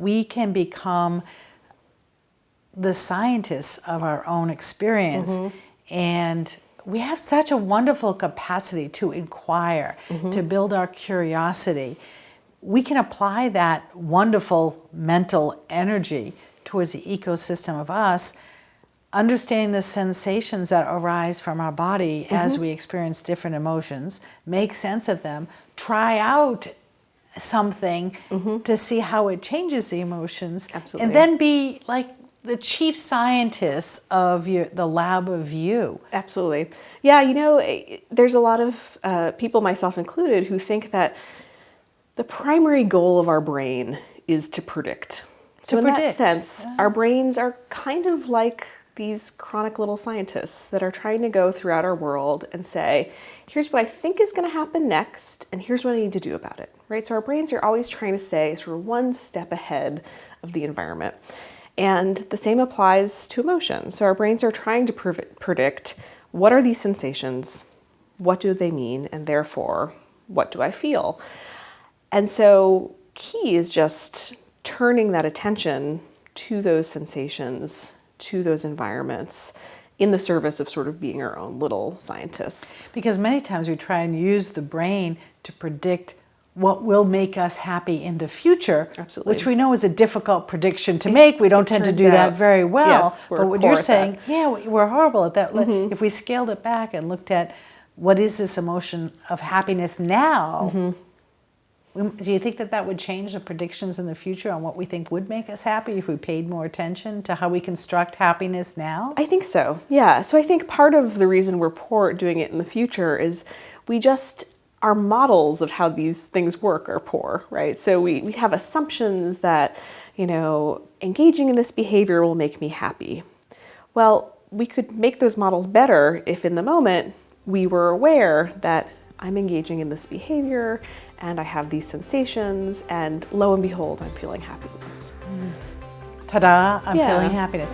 We can become the scientists of our own experience. And we have such a wonderful capacity to inquire, to build our curiosity. We can apply that wonderful mental energy towards the ecosystem of us, understanding the sensations that arise from our body as we experience different emotions, make sense of them, try out something to see how it changes the emotions, and then be like the chief scientists of the lab of you. Absolutely. Yeah, you know, there's a lot of people, myself included, who think that the primary goal of our brain is to predict. So in that sense, our brains are kind of like these chronic little scientists that are trying to go throughout our world and say, here's what I think is going to happen next, and here's what I need to do about it, right? So our brains are always trying to stay sort of one step ahead of the environment. And the same applies to emotions. So our brains are trying to predict, what are these sensations? What do they mean? And therefore, what do I feel? And so key is just turning that attention to those sensations, to those environments, in the service of sort of being our own little scientists. Because many times we try and use the brain to predict what will make us happy in the future, which we know is a difficult prediction to make. We don't tend to do that very well. Yes, but what you're saying, we're horrible at that. If we scaled it back and looked at what is this emotion of happiness now, do you think that would change the predictions in the future on what we think would make us happy if we paid more attention to how we construct happiness now? I think so, yeah. So I think part of the reason we're poor at doing it in the future is our models of how these things work are poor, right? So we have assumptions that, you know, engaging in this behavior will make me happy. Well, we could make those models better if in the moment we were aware that I'm engaging in this behavior and I have these sensations, and lo and behold, I'm feeling happiness. Ta-da, I'm feeling happiness.